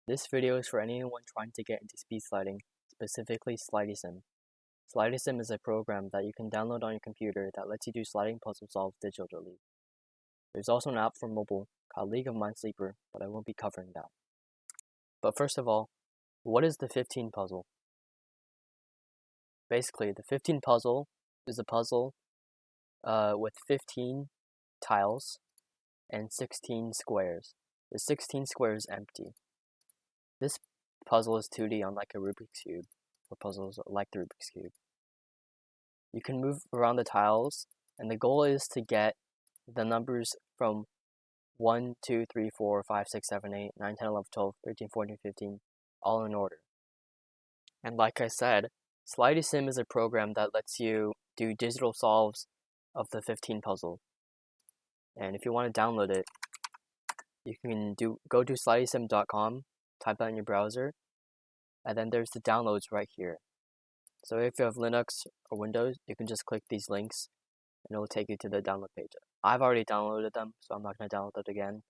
This video is for anyone trying to get into speed sliding, specifically Slidysim. Slidysim is a program that you can download on your computer that lets you do sliding puzzle solves digitally. There's also an app for mobile called League of Minesweeper, but I won't be covering that. But first of all, what is the 15 puzzle? Basically, the 15 puzzle is a puzzle with 15 tiles and 16 squares. The 16 squares empty. This puzzle is 2D, unlike a Rubik's Cube, or puzzles like the Rubik's Cube. You can move around the tiles, and the goal is to get the numbers from 1, 2, 3, 4, 5, 6, 7, 8, 9, 10, 11, 12, 13, 14, 15, all in order. And like I said, Slidysim is a program that lets you do digital solves of the 15 puzzle. And if you want to download it, you can go to slidysim.com, type that in your browser, and then there's the downloads right here. So if you have Linux or Windows, you can just click these links and it will take you to the download page. I've already downloaded them, so I'm not going to download it again.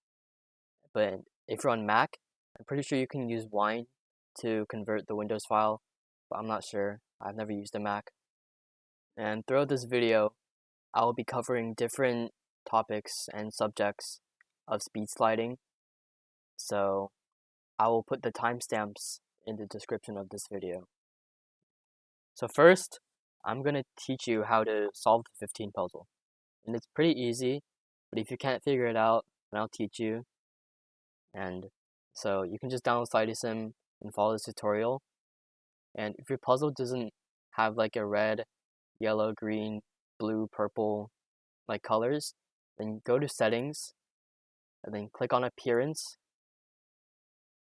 But if you're on Mac, I'm pretty sure you can use Wine to convert the Windows file, but I'm not sure. I've never used a Mac. And throughout this video, I will be covering different topics and subjects of speed sliding. So I will put the timestamps in the description of this video. So first, I'm going to teach you how to solve the 15 puzzle. And it's pretty easy, but if you can't figure it out, then I'll teach you. And so you can just download Slidysim and follow this tutorial. And if your puzzle doesn't have like a red, yellow, green, blue, purple like colors, then go to settings and then click on appearance.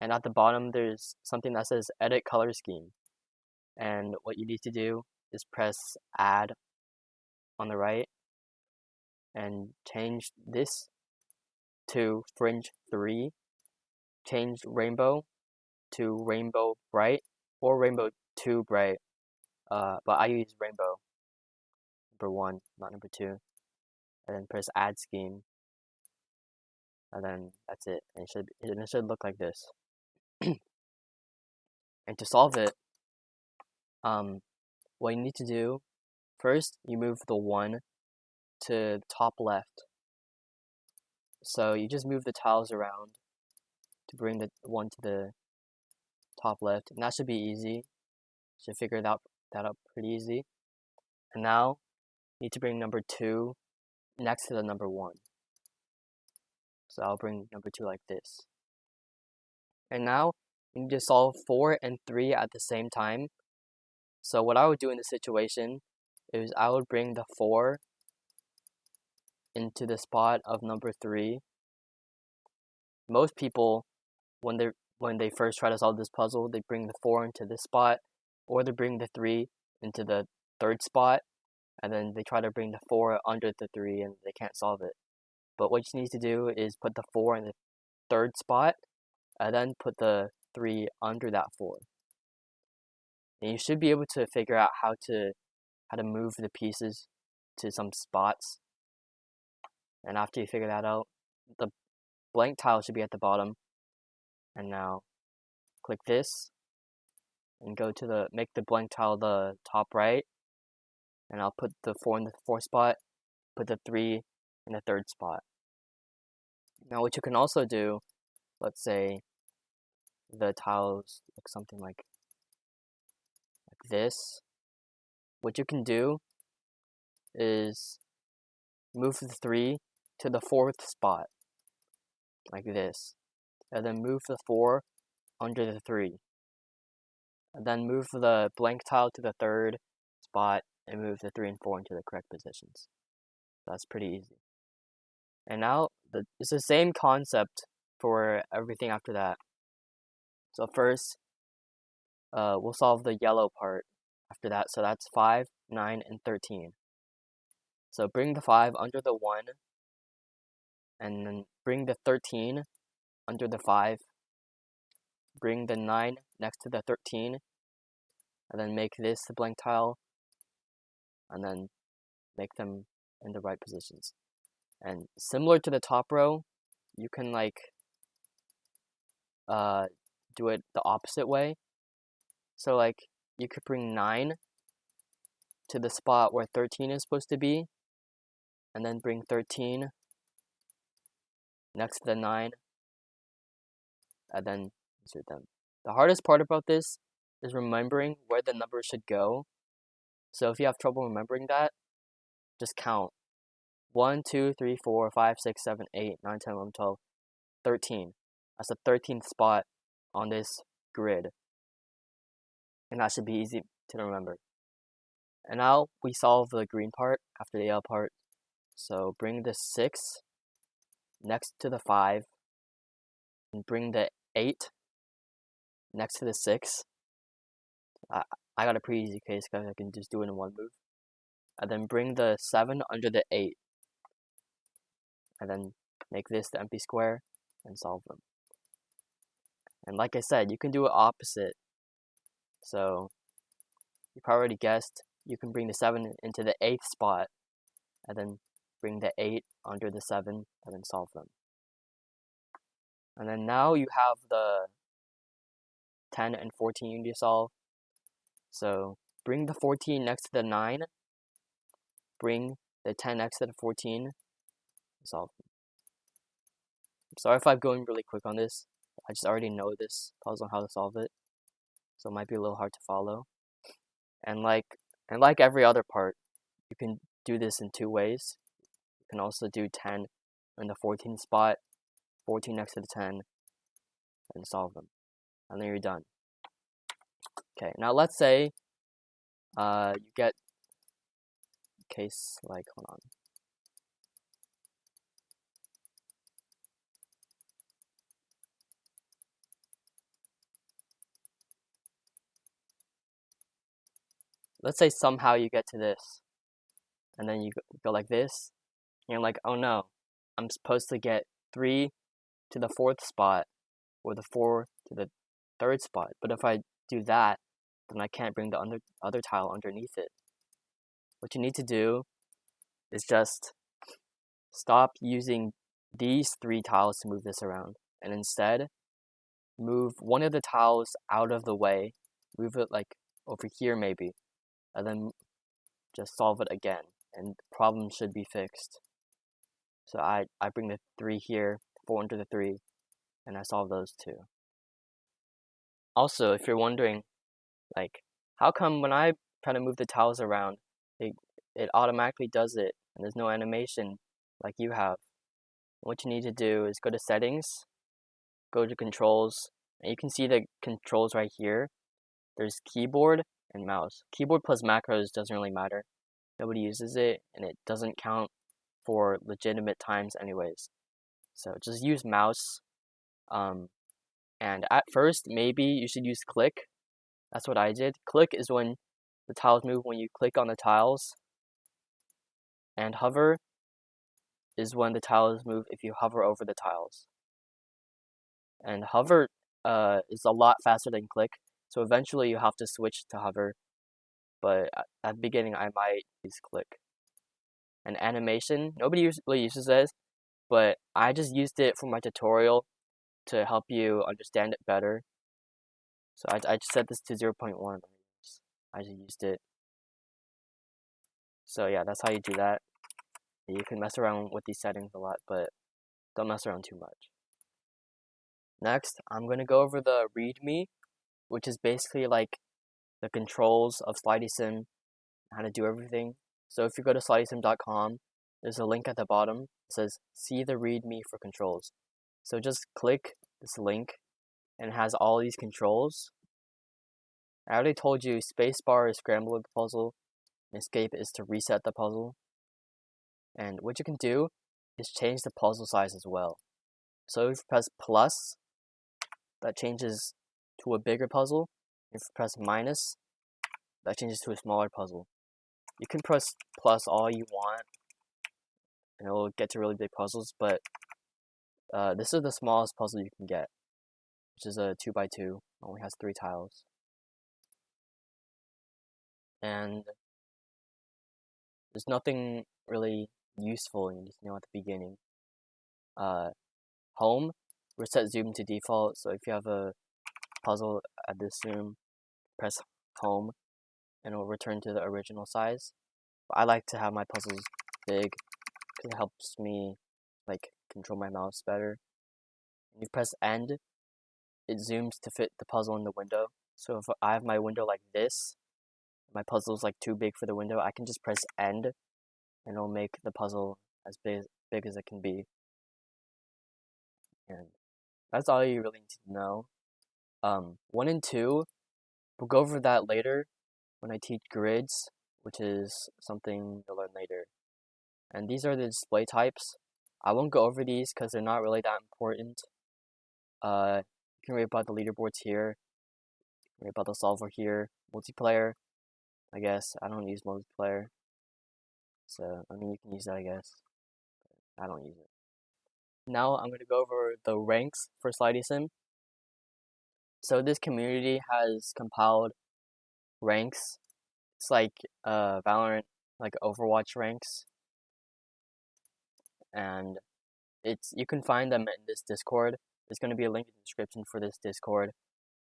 And at the bottom, there's something that says edit color scheme. And what you need to do is press add on the right and change this to fringe 3, change rainbow to rainbow bright or rainbow 2 bright, but I use rainbow number 1, not number 2, and then press add scheme, and then that's it, and it should look like this. And to solve it, what you need to do, first you move the 1 to top left. So you just move the tiles around to bring the 1 to the top left, and that should be easy. Should figure that out pretty easy. And now you need to bring number 2 next to the number 1. So I'll bring number 2 like this. And now you need to solve 4 and 3 at the same time. So what I would do in this situation is I would bring the 4 into the spot of number 3. Most people, when they first try to solve this puzzle, they bring the 4 into this spot, or they bring the 3 into the 3rd spot, and then they try to bring the 4 under the 3 and they can't solve it. But what you need to do is put the 4 in the 3rd spot, and then put the 3 under that 4. And you should be able to figure out how to move the pieces to some spots. And after you figure that out, the blank tile should be at the bottom. And now click this and go to make the blank tile the top right. And I'll put the 4 in the 4th spot, put the 3 in the 3rd spot. Now what you can also do, let's say the tiles look something like this. What you can do is move the 3 to the 4th spot, like this. And then move the 4 under the 3. And then move the blank tile to the 3rd spot and move the 3 and 4 into the correct positions. That's pretty easy. And now it's the same concept for everything after that. So first, we'll solve the yellow part after that. So that's 5, 9, and 13. So bring the 5 under the 1, and then bring the 13 under the 5. Bring the 9 next to the 13, and then make this the blank tile, and then make them in the right positions. And similar to the top row, you can do it the opposite way. So like you could bring 9 to the spot where 13 is supposed to be, and then bring 13 next to the 9, and then insert them. The hardest part about this is remembering where the number should go. So if you have trouble remembering that, just count 1, 2, 3, 4, 5, 6, 7, 8, 9, 10, 11, 12, 13. That's the 13th spot on this grid, and that should be easy to remember. And now we solve the green part after the yellow part. So bring the 6 next to the 5, and bring the 8 next to the 6. I got a pretty easy case because I can just do it in one move. And then bring the 7 under the 8. And then make this the empty square and solve them. And like I said, you can do it opposite. So you probably already guessed, you can bring the 7 into the 8th spot, and then bring the 8 under the 7, and then solve them. And then now you have the 10 and 14 you need to solve. So bring the 14 next to the 9, bring the 10 next to the 14, and solve them. I'm sorry if I'm going really quick on this. I just already know this puzzle and how to solve it, so it might be a little hard to follow. And like every other part, you can do this in 2 ways. You can also do 10 in the 14th spot, 14 next to the 10, and solve them. And then you're done. Okay, now let's say you get case like, hold on. Let's say somehow you get to this, and then you go like this, and you're like, oh no, I'm supposed to get 3 to the 4th spot, or the 4 to the 3rd spot. But if I do that, then I can't bring the other tile underneath it. What you need to do is just stop using these 3 tiles to move this around, and instead move one of the tiles out of the way, move it like over here maybe, and then just solve it again, and the problem should be fixed. So I bring the 3 here, 4 under the 3, and I solve those 2. Also, if you're wondering, like, how come when I try to move the tiles around, it automatically does it, and there's no animation like you have? What you need to do is go to settings, go to controls, and you can see the controls right here. There's keyboard and mouse. Keyboard plus macros doesn't really matter. Nobody uses it, and it doesn't count for legitimate times anyways. So just use mouse. And at first, maybe you should use click. That's what I did. Click is when the tiles move when you click on the tiles. And hover is when the tiles move if you hover over the tiles. And hover is a lot faster than click, so eventually you have to switch to hover. But at the beginning, I might use click. And animation, nobody really uses this, but I just used it for my tutorial to help you understand it better. So I just set this to 0.1. I just used it. So yeah, that's how you do that. You can mess around with these settings a lot, but don't mess around too much. Next, I'm going to go over the README, which is basically like the controls of Slidysim, how to do everything. So if you go to Slidysim.com, there's a link at the bottom. It says, see the README for controls. So just click this link, and it has all these controls. I already told you spacebar is scrambling the puzzle, and escape is to reset the puzzle. And what you can do is change the puzzle size as well. So if you press plus, that changes to a bigger puzzle. If you press minus, that changes to a smaller puzzle. You can press plus all you want, and it will get to really big puzzles, but this is the smallest puzzle you can get, which is a 2x2. It only has 3 tiles. And there's nothing really useful you need to know at the beginning. Home, reset zoom to default, so if you have a puzzle at this zoom, press home, and it will return to the original size. But I like to have my puzzles big because it helps me like control my mouse better. And you press end, it zooms to fit the puzzle in the window. So if I have my window like this, my puzzle is like too big for the window, I can just press end and it'll make the puzzle as big as it can be. And that's all you really need to know. 1 and 2, we'll go over that later when I teach grids, which is something you'll learn later. And these are the display types. I won't go over these because they're not really that important. You can read about the leaderboards here, read about the solver here, multiplayer. I guess I don't use multiplayer, so I mean you can use that, I guess. I don't use it. Now I'm going to go over the ranks for Slidysim. So this community has compiled ranks. It's like Valorant, like Overwatch ranks, and you can find them in this Discord. There's going to be a link in the description for this Discord.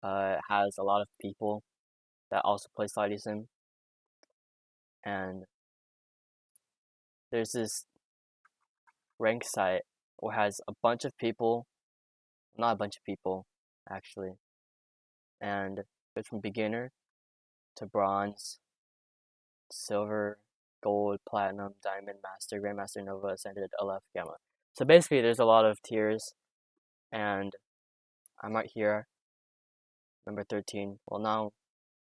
It has a lot of people that also play Slidysim, and there's this rank site where it has a bunch of people, not a bunch of people actually, and it's from beginner to bronze, silver, gold, platinum, diamond, master, grandmaster, nova, ascended, LF, gamma. So basically there's a lot of tiers, and I'm right here, number 13. Well, now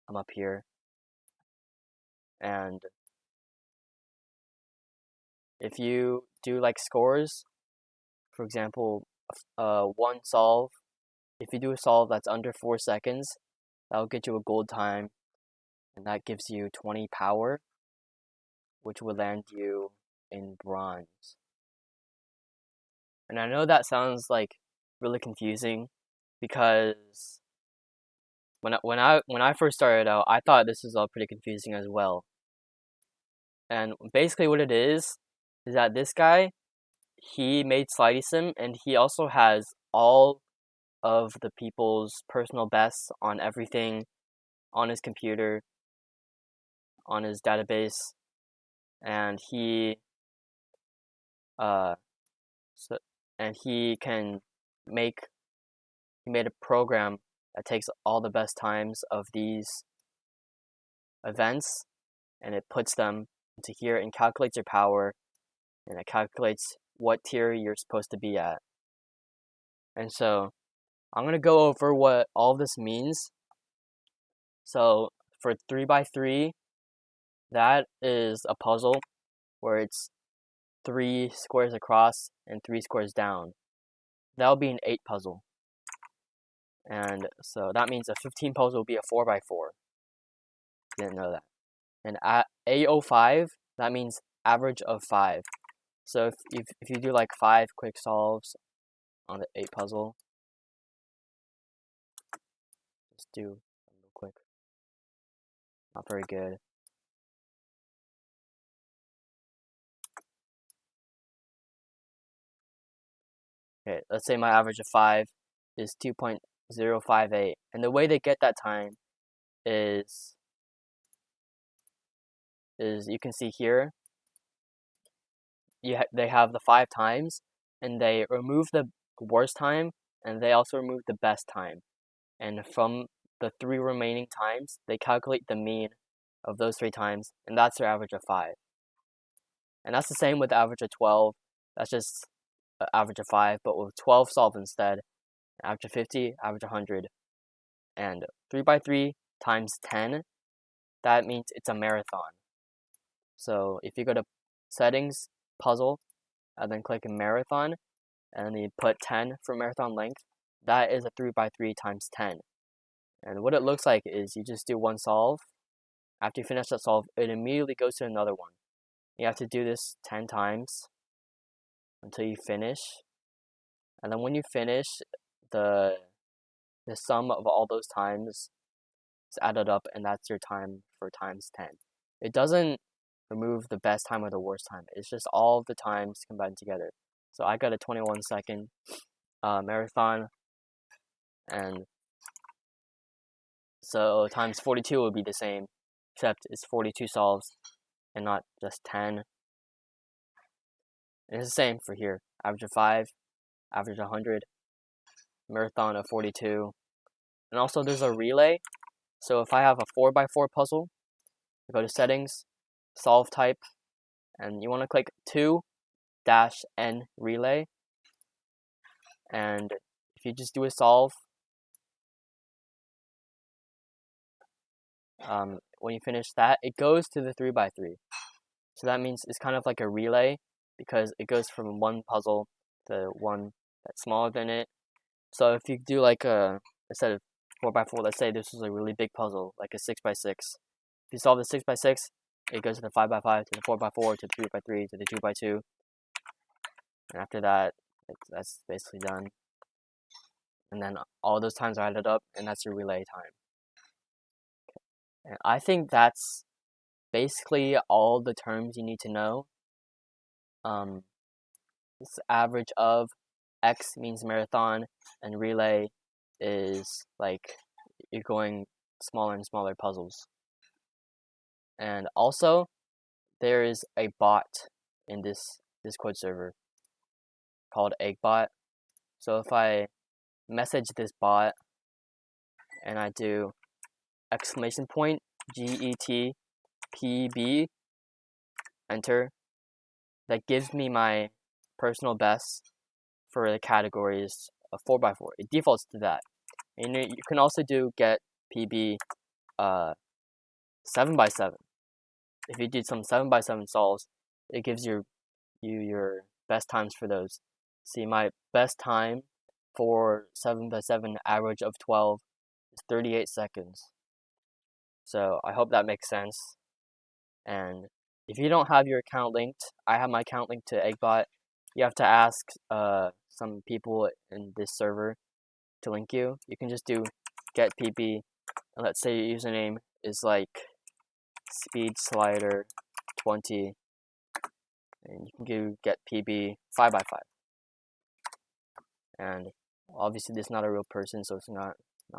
I'm up here, and if you do like scores, for example, one solve, if you do a solve that's under 4 seconds, that'll get you a gold time, and that gives you 20 power, which will land you in bronze. And I know that sounds like really confusing because when I first started out, I thought this was all pretty confusing as well. And basically what it is that this guy, he made Slidysim, and he also has all of the people's personal bests on everything, on his computer, on his database, and he made a program that takes all the best times of these events, and it puts them into here and calculates your power, and it calculates what tier you're supposed to be at. And so I'm going to go over what all this means. So for 3x3, that is a puzzle where it's 3 squares across and 3 squares down. That'll be an 8 puzzle. And so that means a 15 puzzle will be a 4x4. Didn't know that. And at A05, that means average of 5. So if you do like 5 quick solves on the 8 puzzle, just do real quick. Not very good. Okay, let's say my average of 5 is 2.058. And the way they get that time is you can see here, they have the 5 times, and they remove the worst time, and they also remove the best time. And from the 3 remaining times, they calculate the mean of those 3 times, and that's their average of 5. And that's the same with the average of 12. That's just an average of 5, but with 12 solved instead. Average of 50, average of 100. And 3x3 times 10, that means it's a marathon. So if you go to settings, puzzle, and then click marathon, and then you put 10 for marathon length, that is a 3x3 times 10. And what it looks like is you just do one solve. After you finish that solve, it immediately goes to another one. You have to do this 10 times until you finish. And then when you finish, the sum of all those times is added up, and that's your time for times 10. It doesn't remove the best time or the worst time. It's just all of the times combined together. So I got a 21-second marathon, and So times 42 would be the same, except it's 42 solves and not just 10. And it's the same for here. Average of 5, average 100, marathon of 42. And also there's a relay. So if I have a 4x4 puzzle, I go to settings, solve type, and you want to click 2-N relay. And if you just do a solve, when you finish that, it goes to the 3x3. So that means it's kind of like a relay because it goes from one puzzle to one that's smaller than it. So if you do like instead of 4x4, let's say this was a really big puzzle, like a 6x6. If you solve the 6x6, it goes to the 5x5, to the 4x4, to the 3x3, to the 2x2. And after that, that's basically done. And then all those times are added up, and that's your relay time. And I think that's basically all the terms you need to know. This average of X means marathon, and relay is like you're going smaller and smaller puzzles. And also, there is a bot in this Discord server called Eggbot. So if I message this bot and I do $GET-PB, enter, that gives me my personal best for the categories of 4x4. It defaults to that. And you can also do get PB 7x7. If you did some 7x7 solves, it gives you your best times for those. See, my best time for 7x7 average of 12 is 38 seconds. So I hope that makes sense. And if you don't have your account linked, I have my account linked to Eggbot. You have to ask some people in this server to link you. You can just do get PB, and let's say your username is like Speedsliding 20, and you can do get PB 5x5. And obviously this is not a real person, so it's not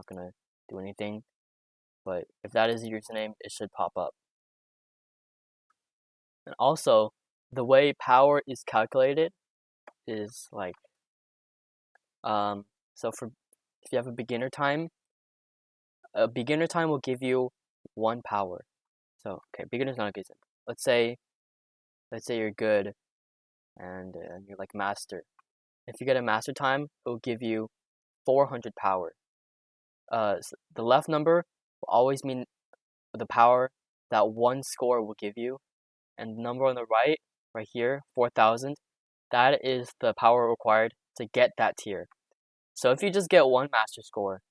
gonna do anything. But if that is your username, it should pop up. And also, the way power is calculated is like, so if you have a beginner time will give you 1 power. So, okay, beginner's not a good example. Let's say you're good and you're like master. If you get a master time, it will give you 400 power. So the left number will always mean the power that one score will give you, and the number on the right here, 4,000, that is the power required to get that tier. So if you just get 1 master score,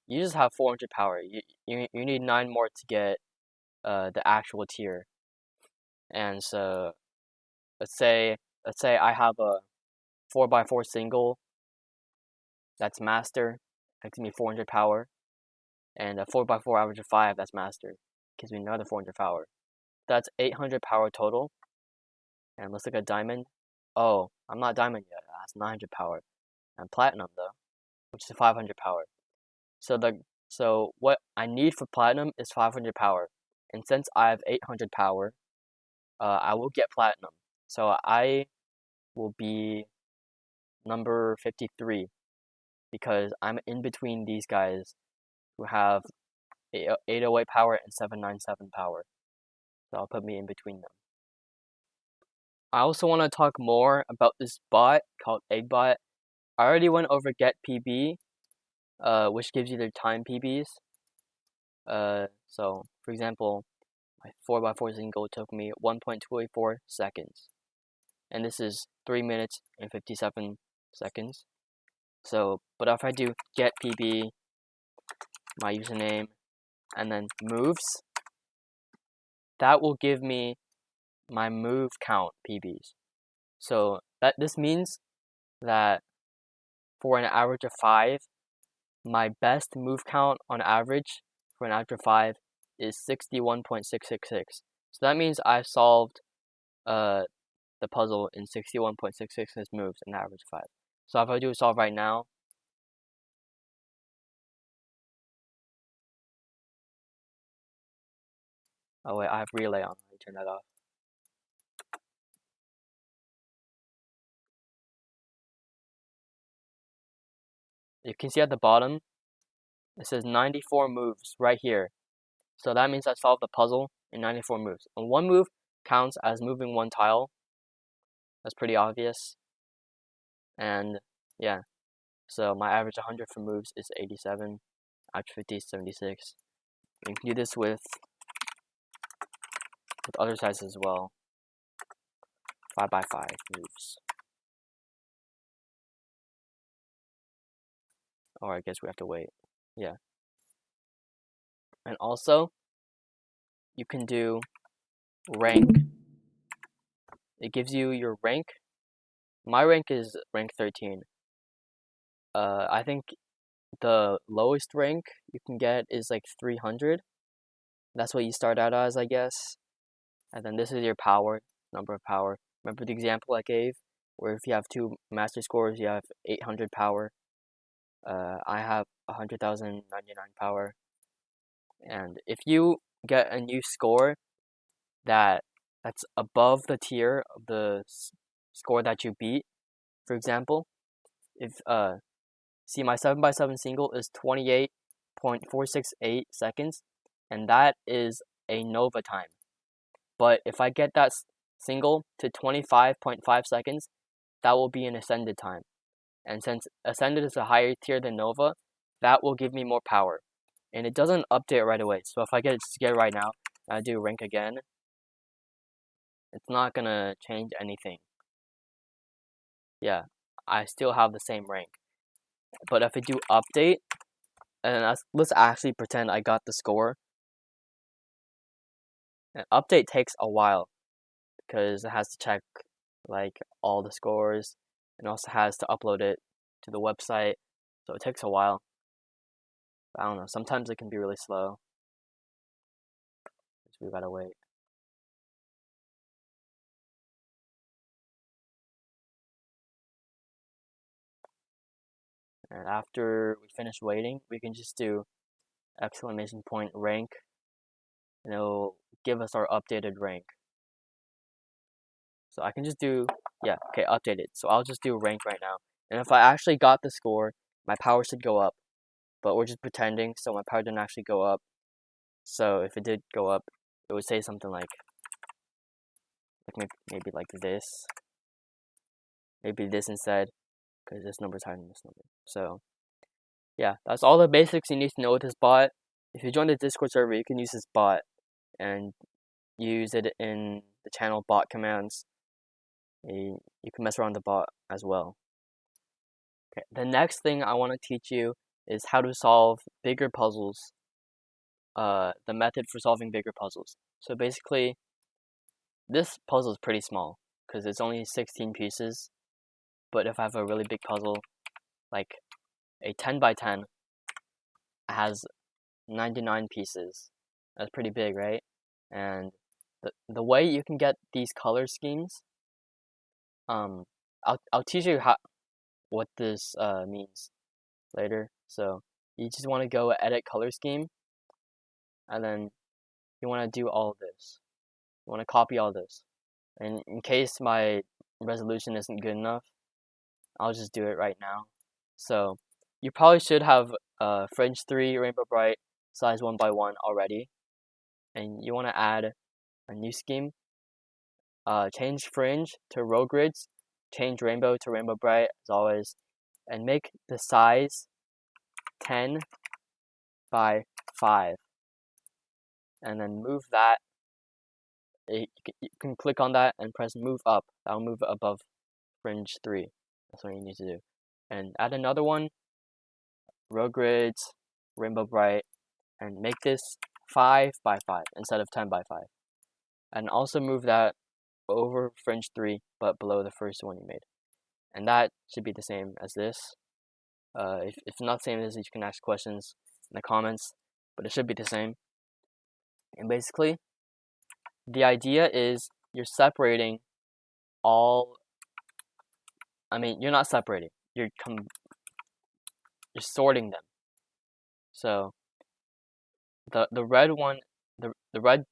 you just have 400 power. You need 9 more to get the actual tier. And so let's say I have a 4x4 single that's master, that gives me 400 power, and a 4x4 average of 5 that's master, gives me another 400 power. That's 800 power total. And let's look at diamond. Oh, I'm not diamond yet. That's 900 power. And platinum though, which is 500 power. So what I need for platinum is 500 power. And since I have 800 power, I will get platinum. So I will be number 53 because I'm in between these guys who have 808 power and 797 power. So I'll put me in between them. I also want to talk more about this bot called Eggbot. I already went over get PB, which gives you the time PBs. So for example, my 4x4 single took me 1.284 seconds, and this is 3 minutes and 57 seconds. So, but if I do get PB, my username, and then moves, that will give me my move count PBs. So this means that for an average of 5, my best move count on average for an average of 5 is 61.666. So that means I've solved the puzzle in 61.666 moves an average of 5. So if I do a solve right now, Oh wait, I have relay on. Let me turn that off. You can see at the bottom, it says 94 moves right here. So that means I solved the puzzle in 94 moves. And one move counts as moving one tile. That's pretty obvious. And yeah, so my average 100 for moves is 87. Average 50 is 76. You can do this with other sizes as well. 5x5 moves. Or I guess we have to wait. Yeah. And also, you can do rank. It gives you your rank. My rank is rank 13. I think the lowest rank you can get is like 300. That's what you start out as, I guess. And then this is your power, number of power. Remember the example I gave, where if you have 2 master scores, you have 800 power. I have 100,099 power. And if you get a new score that's above the tier of the score that you beat, for example, if see my 7x7 single is 28.468 seconds, and that is a Nova time. But if I get that single to 25.5 seconds, that will be an Ascended time. And since Ascended is a higher tier than Nova, that will give me more power. And it doesn't update right away. So if I get it right now, and I do rank again, it's not gonna change anything. Yeah, I still have the same rank. But if I do update, and let's actually pretend I got the score. An update takes a while because it has to check like all the scores and also has to upload it to the website, so it takes a while. But I don't know, sometimes it can be really slow, so we gotta wait. And after we finish waiting, we can just do exclamation point rank, and it'll give us our updated rank. So I can just do, yeah, okay, updated. So I'll just do rank right now. And if I actually got the score, my power should go up. But we're just pretending, so my power didn't actually go up. So if it did go up, it would say something like maybe like this. Maybe this instead, because this number is higher than this number. So yeah, that's all the basics you need to know with this bot. If you join the Discord server, you can use this bot and use it in the channel bot commands. You can mess around the bot as well. Okay, the next thing I want to teach you is how to solve bigger puzzles. The method for solving bigger puzzles. So basically, this puzzle is pretty small because it's only 16 pieces. But if I have a really big puzzle, like a 10x10, has 99 pieces. That's pretty big, right? And the way you can get these color schemes, I'll teach you what this means later. So you just want to go edit color scheme, and then you want to do all of this. You want to copy all this. And in case my resolution isn't good enough, I'll just do it right now. So you probably should have Fringe 3 Rainbow Bright size 1x1 already. And you want to add a new scheme. Change Fringe to row grids. Change Rainbow to Rainbow Bright as always. And make the size 10 by 5. And then move that. You can click on that and press move up. That'll move it above Fringe 3. That's what you need to do. And add another one, row grids, Rainbow Bright, and make this 5x5 instead of 10x5. And also move that over Fringe 3, but below the first one you made. And that should be the same as this. If not the same as this, you can ask questions in the comments, but it should be the same. And basically, the idea is you're separating all. I mean, you're not separating. You're sorting them. So the red one, the red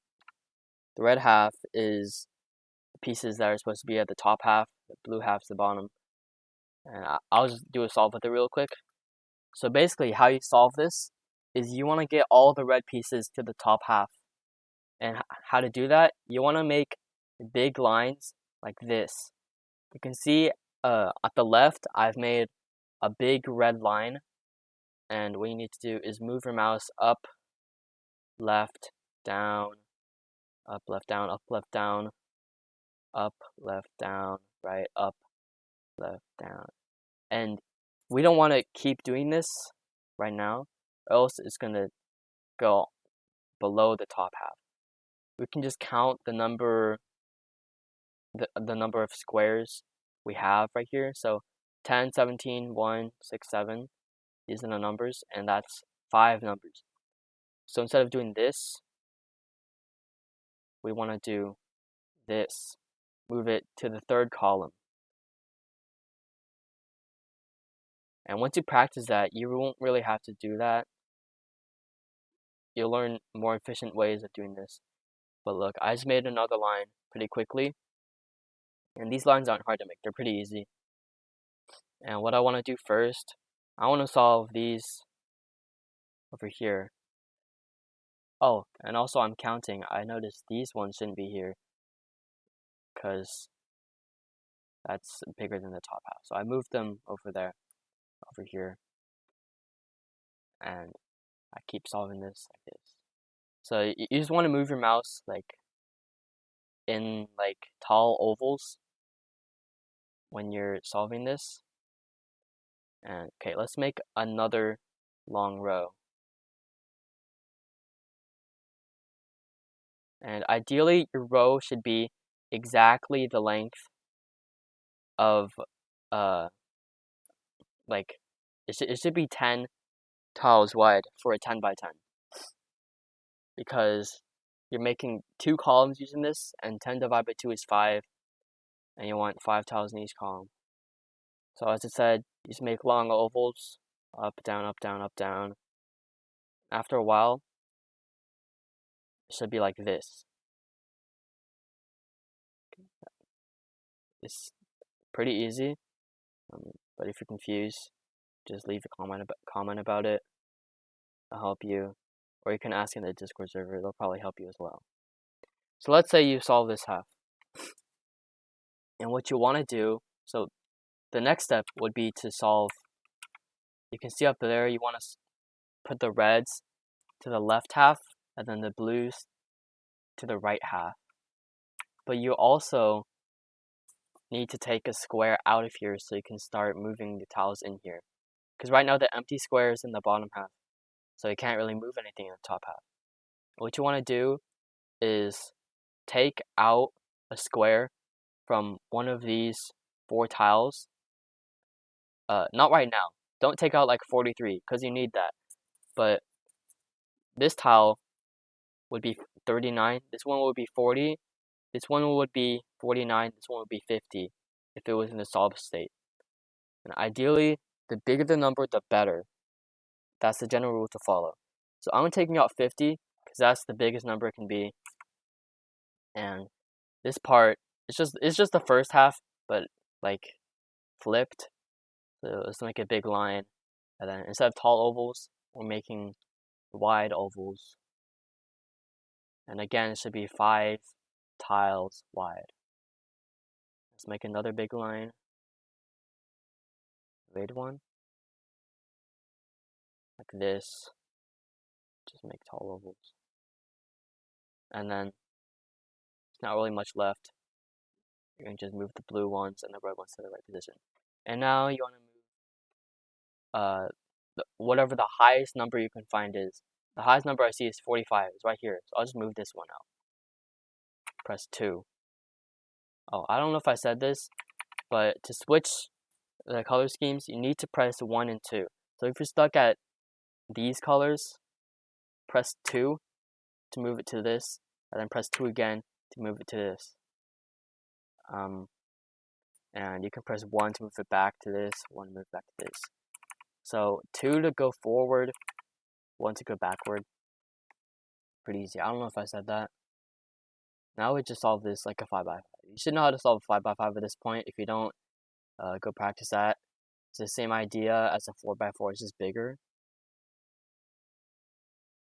The red half is the pieces that are supposed to be at the top half, the blue half's the bottom. And I'll just do a solve with it real quick. So basically, how you solve this is you want to get all the red pieces to the top half. And how to do that, you want to make big lines like this. You can see at the left, I've made a big red line. And what you need to do is move your mouse up, left, down, up, left, down, up, left, down, up, left, down, right, up, left, down. And we don't want to keep doing this right now, or else it's going to go below the top half. We can just count the number of squares we have right here. So 10, 17, 1, 6, 7, these are the numbers, and that's 5 numbers. So instead of doing this, we want to do this. Move it to the third column. And once you practice that, you won't really have to do that. You'll learn more efficient ways of doing this. But look, I just made another line pretty quickly. And these lines aren't hard to make, they're pretty easy. And what I want to do first, I want to solve these over here. Oh, and also I'm counting. I noticed these ones shouldn't be here because that's bigger than the top half. So I moved them over there, over here. And I keep solving this like this. So you just want to move your mouse like in like tall ovals when you're solving this. And okay, let's make another long row. And ideally your row should be exactly the length of like it should be 10 tiles wide for a 10 by 10. Because you're making 2 columns using this, and 10 divided by 2 is 5, and you want 5 tiles in each column. So as I said, you just make long ovals, up, down, up, down, up, down. After a while, it should be like this. It's pretty easy, but if you're confused, just leave a comment about it. I'll help you, or you can ask in the Discord server. They'll probably help you as well. So let's say you solve this half, and what you want to do, so the next step would be to solve. You can see up there, you want to put the reds to the left half, and then the blues to the right half. But you also need to take a square out of here so you can start moving the tiles in here. Because right now the empty square is in the bottom half, so you can't really move anything in the top half. What you want to do is take out a square from one of these 4 tiles. Not right now. Don't take out like 43, because you need that. But this tile would be 39, this one would be 40, this one would be 49, this one would be 50 if it was in a solved state. And ideally, the bigger the number, the better. That's the general rule to follow. So I'm taking out 50 because that's the biggest number it can be. And this part, it's just the first half, but like flipped. So let's make a big line. And then instead of tall ovals, we're making wide ovals. And again, it should be 5 tiles wide. Let's make another big line. Red one. Like this. Just make tall ovals. And then there's not really much left. You're going to just move the blue ones and the red ones to the right position. And now you want to move whatever the highest number you can find is. The highest number I see is 45. It's right here. So I'll just move this one out. Press 2. Oh, I don't know if I said this, but to switch the color schemes, you need to press 1 and 2. So if you're stuck at these colors, press 2 to move it to this, and then press 2 again to move it to this. And you can press 1 to move it back to this, 1 to move back to this. So 2 to go forward, 1 to go backward. Pretty easy. I don't know if I said that. now we just solve this like a 5x5. You should know how to solve a 5x5 at this point. If you don't, go practice that. It's the same idea as a 4x4, it's just bigger.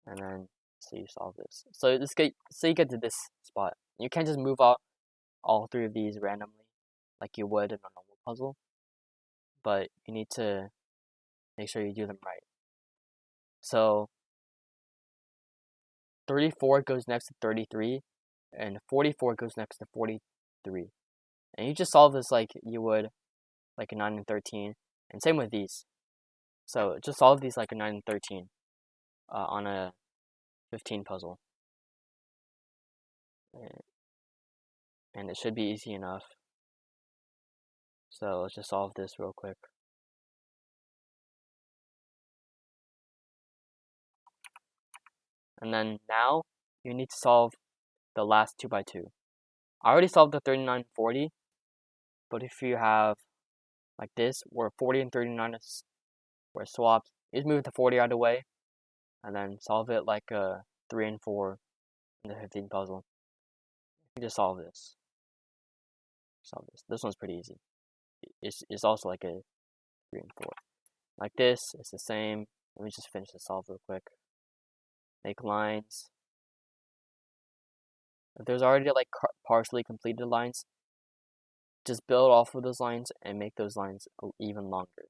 And then, so you solve this. So you get to this spot. You can't just move out all three of these randomly like you would in a normal puzzle, but you need to make sure you do them right. So 34 goes next to 33, and 44 goes next to 43. And you just solve this like you would like a 9 and 13, and same with these. So just solve these like a 9 and 13 on a 15 puzzle. And it should be easy enough. So let's just solve this real quick. And then now you need to solve the last 2x2. I already solved the 39 and 40, but if you have like this, where 40 and 39 were swapped, you just move the 40 out of the way, and then solve it like a 3 and 4 in the 15 puzzle. You just solve this. This one's pretty easy. It's also like a 3 and 4. Like this, it's the same. Let me just finish the solve real quick. Make lines. If there's already like partially completed lines, just build off of those lines and make those lines even longer.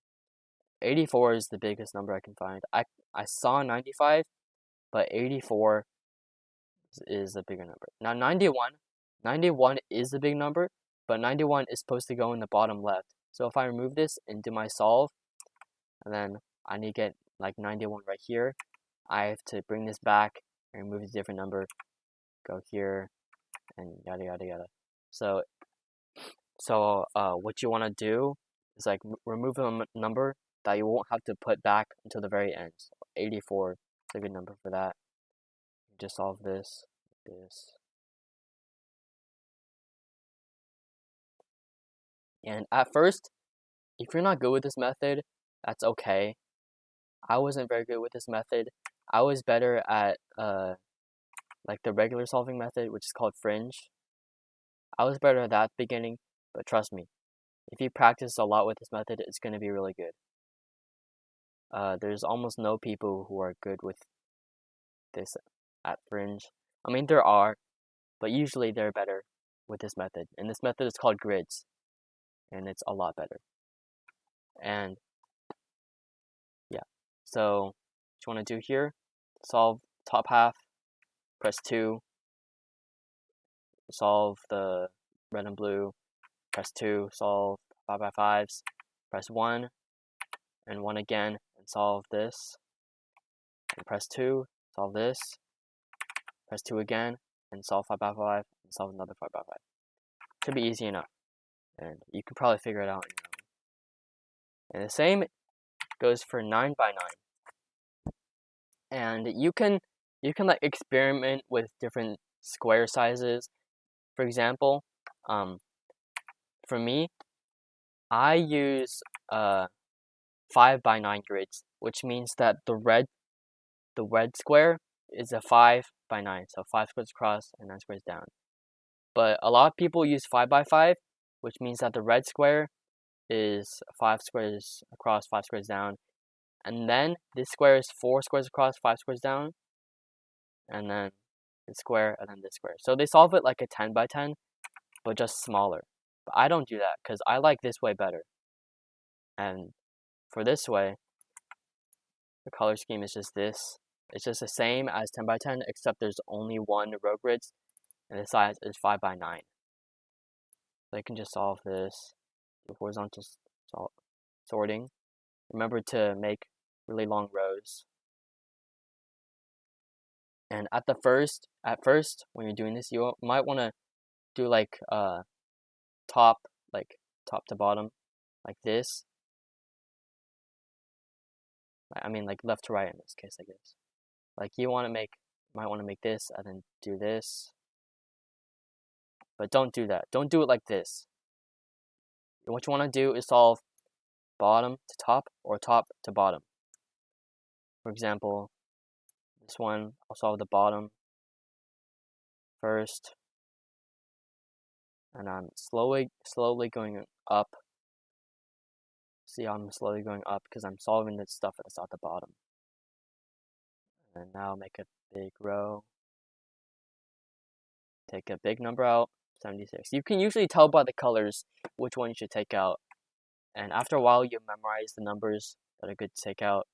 84 is the biggest number I can find. I saw 95, but 84 is a bigger number. Now 91 is a big number, but 91 is supposed to go in the bottom left. So if I remove this and do my solve, and then I need to get like 91 right here, I have to bring this back and remove a different number, go here, and yada yada yada. So what you want to do is like remove a number that you won't have to put back until the very end. So 84 is a good number for that. Just solve this. And at first, if you're not good with this method, that's okay. I wasn't very good with this method. I was better at like the regular solving method, which is called fringe. I was better at that at the beginning, but trust me, if you practice a lot with this method, it's going to be really good. There's almost no people who are good with this at fringe. I mean, there are, but usually they're better with this method. And this method is called grids, and it's a lot better. And yeah, so what you want to do here, solve top half, press 2, solve the red and blue, press 2, solve 5x5s, press 1, and 1 again, and solve this, and press 2, solve this, press 2 again, and solve 5x5, and solve another 5x5. Should be easy enough, and you can probably figure it out on your own. And the same goes for 9x9. And you can like experiment with different square sizes. For example, for me, I use 5x9 grids, which means that the red square is a 5x9, so 5 squares across and 9 squares down. But a lot of people use 5x5, which means that the red square is 5 squares across, 5 squares down, and then this square is 4 squares across, 5 squares down, and then this square, and then this square. So they solve it like a 10x10, but just smaller. But I don't do that because I like this way better. And for this way, the color scheme is just this. It's just the same as 10x10, except there's only one row grids, and the size is 5x9. So you can just solve this with horizontal sorting. Remember to make really long rows. And at first, when you're doing this, you might want to do like top to bottom, like this. I mean, like left to right in this case, I guess. Like you might want to make this and then do this. But don't do that. Don't do it like this. What you want to do is solve bottom to top or top to bottom. For example, this one, I'll solve the bottom first, and I'm slowly going up. See how I'm slowly going up because I'm solving this stuff that's at the bottom. And now make a big row. Take a big number out, 76. You can usually tell by the colors which one you should take out. And after a while, you memorize the numbers that are good to take out.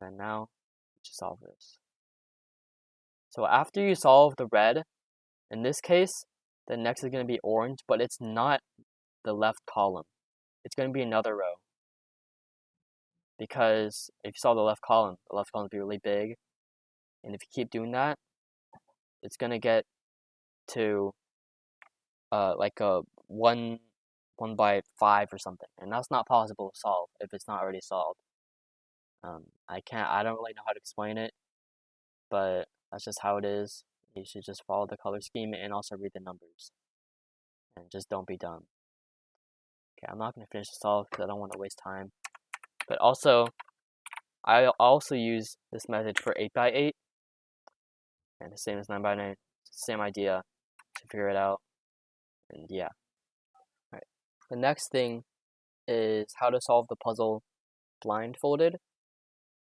And now, you just solve this. So after you solve the red, in this case, the next is going to be orange, but it's not the left column. It's going to be another row. Because if you solve the left column will be really big. And if you keep doing that, it's going to get to like a 1 by 5 or something. And that's not possible to solve if it's not already solved. I don't really know how to explain it, but that's just how it is. You should just follow the color scheme and also read the numbers. And just don't be dumb. Okay, I'm not going to finish the solve because I don't want to waste time. But also, I also use this method for 8 by 8. And the same as 9 by 9. Same idea to figure it out. And yeah. Alright. The next thing is how to solve the puzzle blindfolded.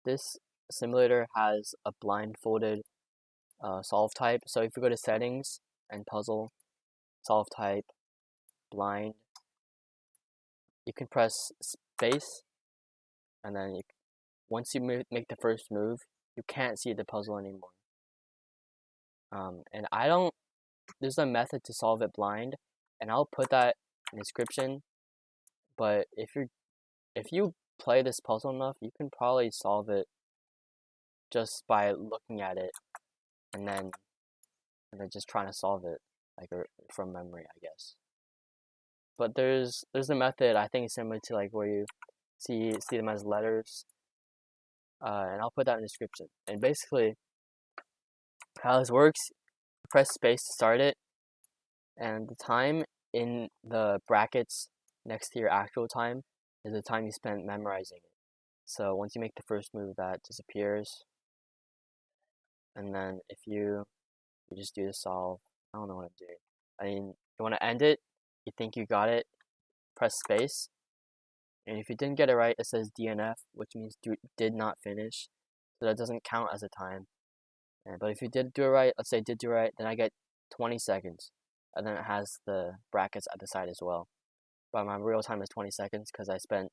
This simulator has a blindfolded solve type. So if you go to settings and puzzle, solve type, blind, you can press space, and then once you make the first move, you can't see the puzzle anymore. And there's a method to solve it blind, and I'll put that in the description. But if you play this puzzle enough, you can probably solve it just by looking at it and then just trying to solve it like from memory, I guess. But there's a method I think is similar to like where you see them as letters, and I'll put that in the description. And basically, how this works: press space to start it, and the time in the brackets next to your actual time is the time you spent memorizing it. So once you make the first move, that disappears, and then if you just do the solve. I don't know what I'm doing. I mean, you want to end it. You think you got it. Press space. And if you didn't get it right, it says DNF, which means did not finish. So that doesn't count as a time. But if you did do it right, let's say I did do it right, then I get 20 seconds. And then it has the brackets at the side as well. But my real time is 20 seconds because I spent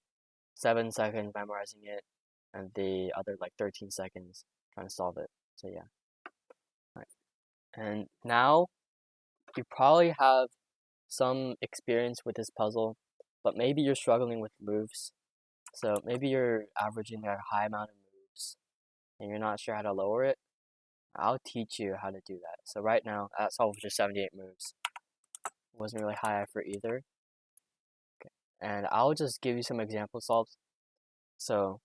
7 seconds memorizing it and the other like 13 seconds trying to solve it. So yeah. All right. And now you probably have some experience with this puzzle, but maybe you're struggling with moves. So maybe you're averaging a high amount of moves and you're not sure how to lower it. I'll teach you how to do that. So right now, that solved just 78 moves. It wasn't really high effort either. Okay. And I'll just give you some example solves. So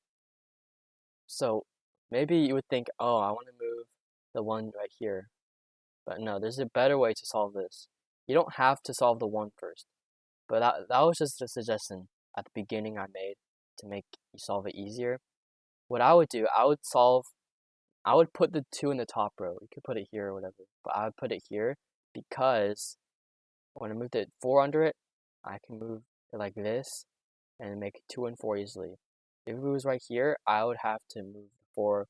maybe you would think, oh, I want to move the one right here. But no, there's a better way to solve this. You don't have to solve the one first. But that was just a suggestion at the beginning I made to make you solve it easier. What I would do, I would put the 2 in the top row. You could put it here or whatever. But I would put it here because when I move the 4 under it, I can move it like this and make 2 and 4 easily. If it was right here, I would have to move the 4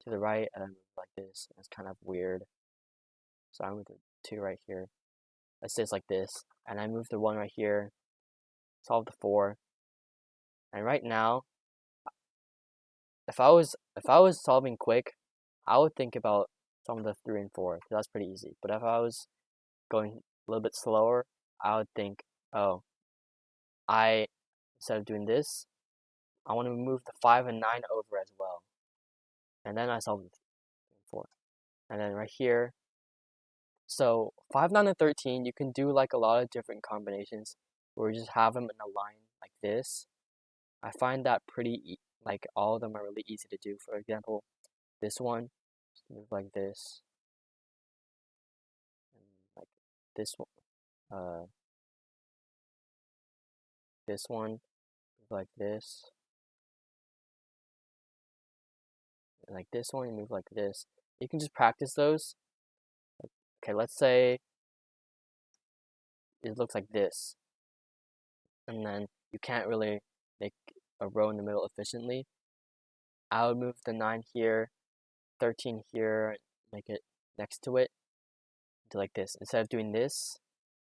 to the right and then move like this. It's kind of weird. So I move the 2 right here. Let's say it's like this. And I move the 1 right here. Solve the 4. And right now, if I was solving quick, I would think about solving the 3 and 4 because that's pretty easy. But if I was going a little bit slower, I would think, oh, instead of doing this, I want to move the 5 and 9 over as well. And then I solve the 3 and 4. And then right here, so 5, 9, and 13, you can do like a lot of different combinations where you just have them in a line like this. I find that like all of them are really easy to do. For example, this one, move like this, and like this one, this one, move like this, and like this one, you move like this. You can just practice those. Okay, let's say it looks like this. And then you can't really make a row in the middle efficiently. I would move the 9 here, 13 here, make it next to it, do like this. Instead of doing this,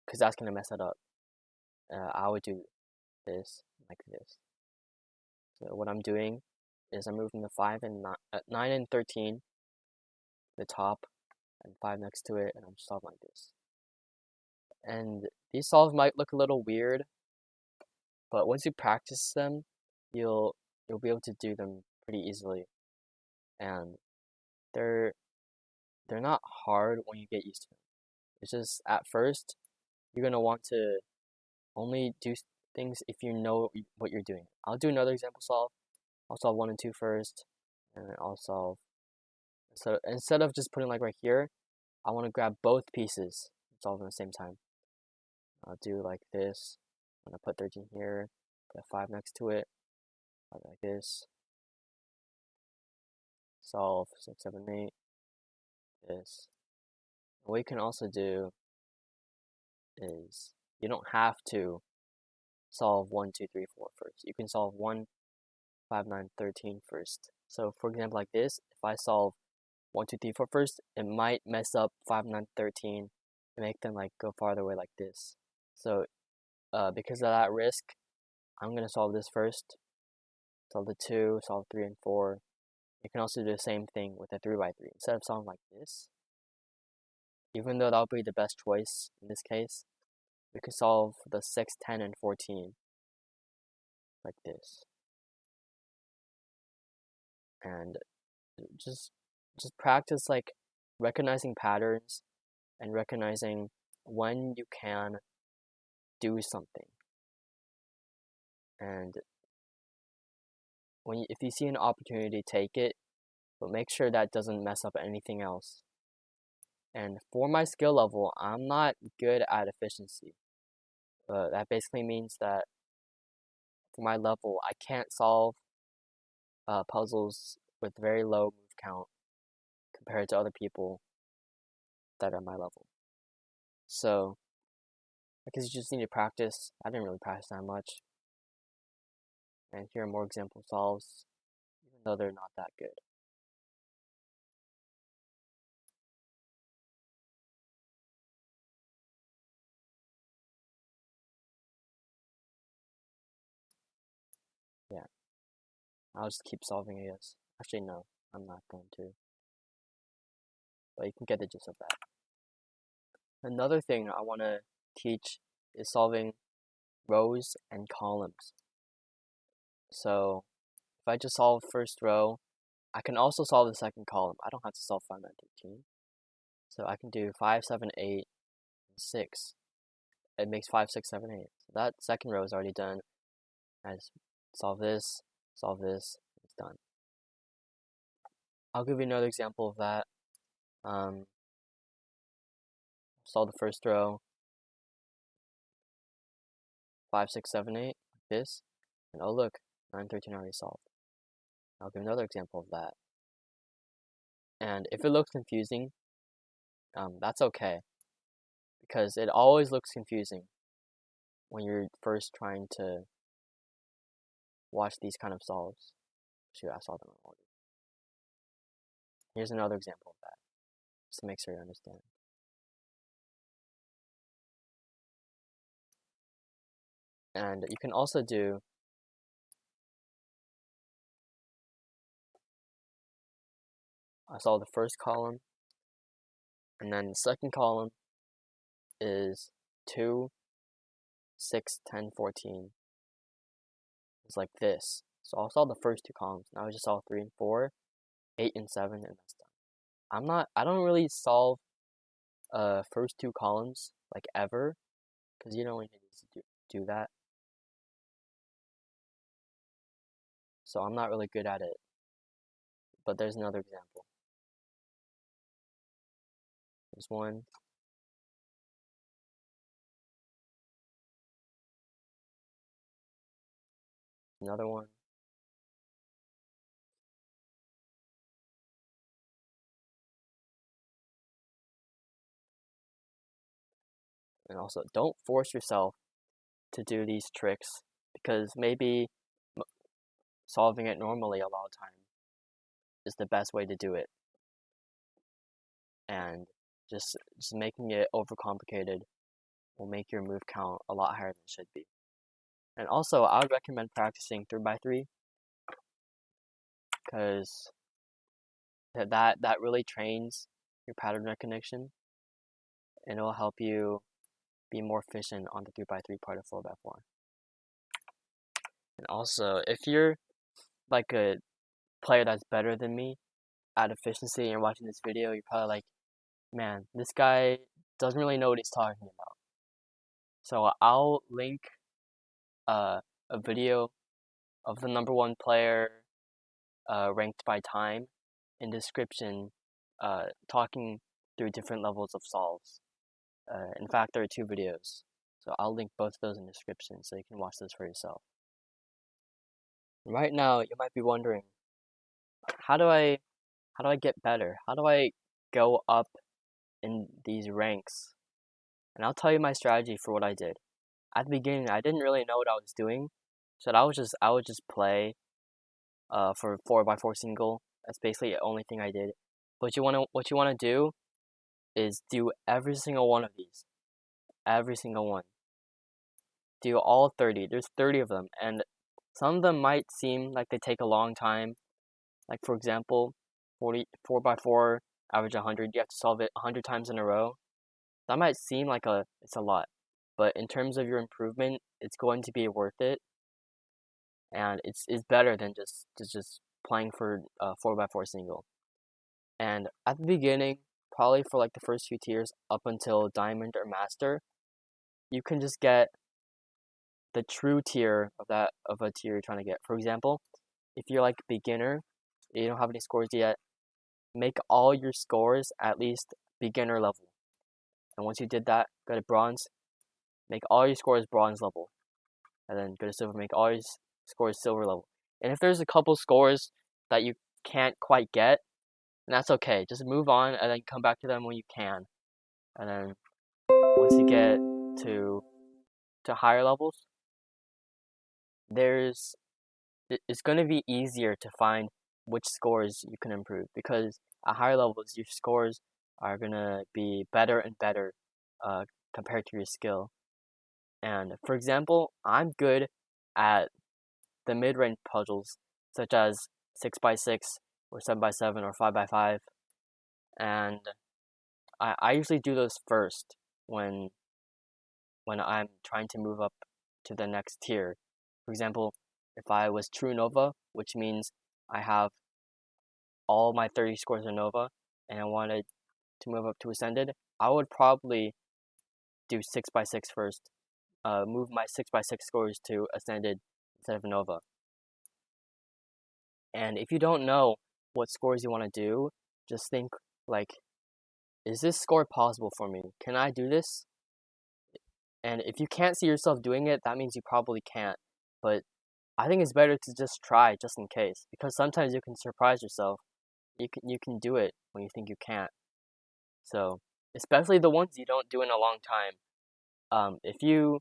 because that's going to mess it up, I would do this, like this. So what I'm doing is I'm moving the 9 and 13, the top, and 5 next to it, and I'm just solving like this. And these solves might look a little weird, but once you practice them, you'll be able to do them pretty easily. And they're not hard when you get used to them. It's just at first you're gonna want to only do things if you know what you're doing. I'll do another example solve. I'll solve 1 and 2 first, and I'll solve. So instead of just putting like right here, I want to grab both pieces and solve at the same time. I'll do like this. I'm gonna put 13 here, put 5 next to it, like this. Solve 6, 7, 8. This. What you can also do is you don't have to solve 1, 2, 3, 4 first. You can solve 1, 5, 9, 13 first. So for example, like this, if I solve 1, 2, 3, 4 first, it might mess up 5, 9, 13 and make them like go farther away like this. So because of that risk, I'm gonna solve this first. Solve the 2, solve 3 and 4. You can also do the same thing with a 3 by 3. Instead of solving like this, even though that would be the best choice in this case, we could solve the 6, 10, and 14 like this. And just practice like recognizing patterns and recognizing when you can do something. And if you see an opportunity, take it, but make sure that doesn't mess up anything else. And for my skill level, I'm not good at efficiency. That basically means that for my level, I can't solve puzzles with very low move count compared to other people that are my level. So, because you just need to practice, I didn't really practice that much. And here are more example solves, even though they're not that good. Yeah, I'll just keep solving, I guess. Actually, no, I'm not going to. But you can get the gist of that. Another thing I want to teach is solving rows and columns. So, if I just solve first row, I can also solve the second column. I don't have to solve 5, 9, 13. So I can do 5, 7, 8, 6. It makes 5, 6, 7, 8. So that second row is already done. I just solve this, it's done. I'll give you another example of that. Solve the first row, 5, 6, 7, 8, like this. And oh look, 9, 13 already solved. I'll give another example of that. And if it looks confusing, that's okay. Because it always looks confusing when you're first trying to watch these kind of solves. Shoot, I solved them in order. Here's another example of that, just to make sure you understand. And you can also do I solve the first column, and then the second column is 2, 6, 10, 14. It's like this. So I'll solve the first 2 columns. Now I just solve 3 and 4, 8 and 7, and that's done. I don't really solve first 2 columns like ever, because you don't need to do that. So I'm not really good at it. But there's another example. There's one. Another one. And also, don't force yourself to do these tricks, because maybe solving it normally a lot of time is the best way to do it. And just making it overcomplicated will make your move count a lot higher than it should be. And also, I would recommend practicing 3x3, because that really trains your pattern recognition, and it will help you be more efficient on the 3x3 part of 4x4. And also, if you're like a player that's better than me at efficiency and you're watching this video, you're probably like, man, this guy doesn't really know what he's talking about. So I'll link a video of the #1 player ranked by time in description, talking through different levels of solves. In fact, there are 2 videos, so I'll link both of those in the description so you can watch this for yourself. Right now, you might be wondering, how do I get better? How do I go up in these ranks? And I'll tell you my strategy for what I did. At the beginning, I didn't really know what I was doing, so I would just play for 4x4 single. That's basically the only thing I did. But what you wanna do is do every single one of these. Every single one. Do all 30. There's 30 of them, and some of them might seem like they take a long time. Like for example, 4x4, average 100. You have to solve it 100 times in a row. That might seem like it's a lot, but in terms of your improvement, it's going to be worth it, and it's better than just playing for 4x4 single. And at the beginning, probably for like the first few tiers up until Diamond or Master, you can just get the true tier of a tier you're trying to get. For example, if you're like beginner, you don't have any scores yet, make all your scores at least beginner level. And once you did that, go to bronze, make all your scores bronze level. And then go to silver, make all your scores silver level. And if there's a couple scores that you can't quite get, then that's okay. Just move on and then come back to them when you can. And then once you get to higher levels, it's going to be easier to find which scores you can improve, because at higher levels your scores are going to be better and better compared to your skill. And for example, I'm good at the mid-range puzzles such as 6x6 or 7x7 or 5x5, and I usually do those first when I'm trying to move up to the next tier. For example, if I was True Nova, which means I have all my 30 scores in Nova, and I wanted to move up to Ascended, I would probably do 6x6 first, move my 6x6 scores to Ascended instead of Nova. And if you don't know what scores you want to do, just think like, is this score possible for me? Can I do this? And if you can't see yourself doing it, that means you probably can't. But I think it's better to just try just in case, because sometimes you can surprise yourself. You can do it when you think you can't. So, especially the ones you don't do in a long time. If you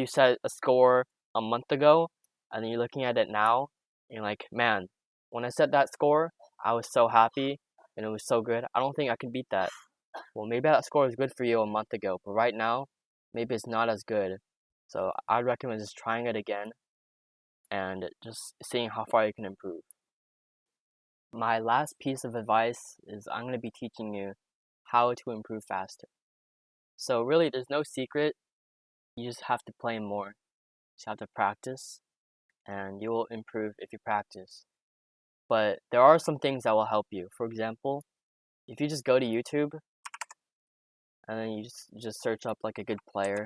set a score a month ago and then you're looking at it now, and you're like, man, when I set that score, I was so happy and it was so good. I don't think I can beat that. Well, maybe that score was good for you a month ago, but right now, maybe it's not as good. So I'd recommend just trying it again and just seeing how far you can improve. My last piece of advice is I'm going to be teaching you how to improve faster. So really, there's no secret. You just have to play more. You just have to practice, and you will improve if you practice. But there are some things that will help you. For example, if you just go to YouTube and then you just search up like a good player,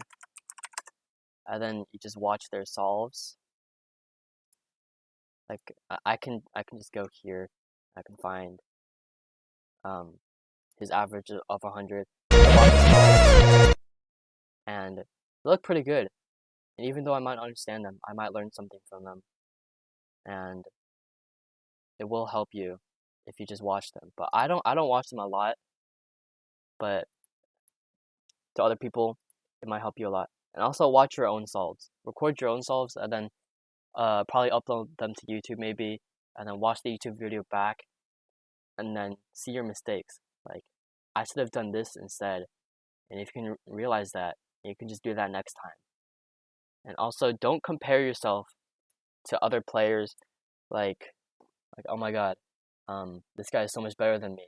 and then you just watch their solves. Like I can just go here. I can find his average of 100, and they look pretty good. And even though I might not understand them, I might learn something from them, and it will help you if you just watch them. But I don't watch them a lot, but to other people, it might help you a lot. And also watch your own solves. Record your own solves and then probably upload them to YouTube maybe, and then watch the YouTube video back, and then see your mistakes. Like, I should have done this instead. And if you can realize that, you can just do that next time. And also, don't compare yourself to other players. Like oh my god, this guy is so much better than me.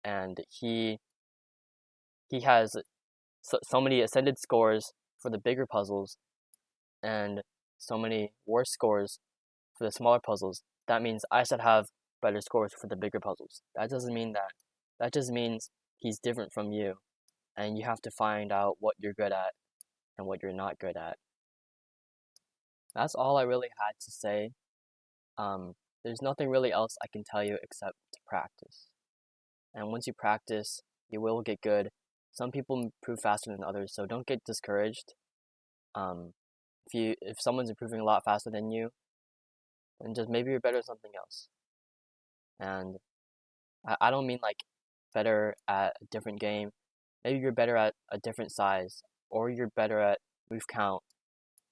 And he has so many ascended scores for the bigger puzzles, and so many worse scores for the smaller puzzles. That means I should have better scores for the bigger puzzles. That doesn't mean that. That just means he's different from you, and you have to find out what you're good at and what you're not good at. That's all I really had to say. There's nothing really else I can tell you except to practice. And once you practice, you will get good. Some people improve faster than others, so don't get discouraged. If someone's improving a lot faster than you, then just maybe you're better at something else. And I don't mean like better at a different game. Maybe you're better at a different size, or you're better at move count,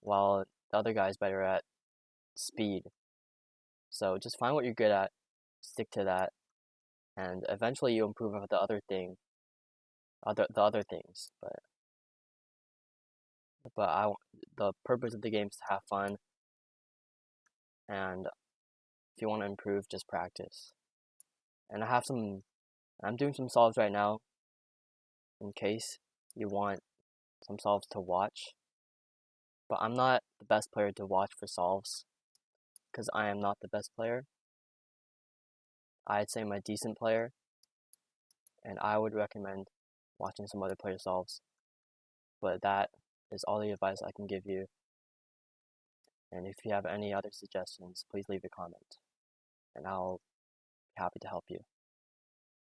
while the other guy's better at speed. So just find what you're good at, stick to that, and eventually you'll improve at the other things. But the purpose of the game is to have fun, and if you want to improve, just practice. And I'm doing some solves right now, in case you want some solves to watch. But I'm not the best player to watch for solves, because I am not the best player. I'd say I'm a decent player, and I would recommend watching some other player solves. But that is all the advice I can give you. And if you have any other suggestions, please leave a comment, and I'll be happy to help you.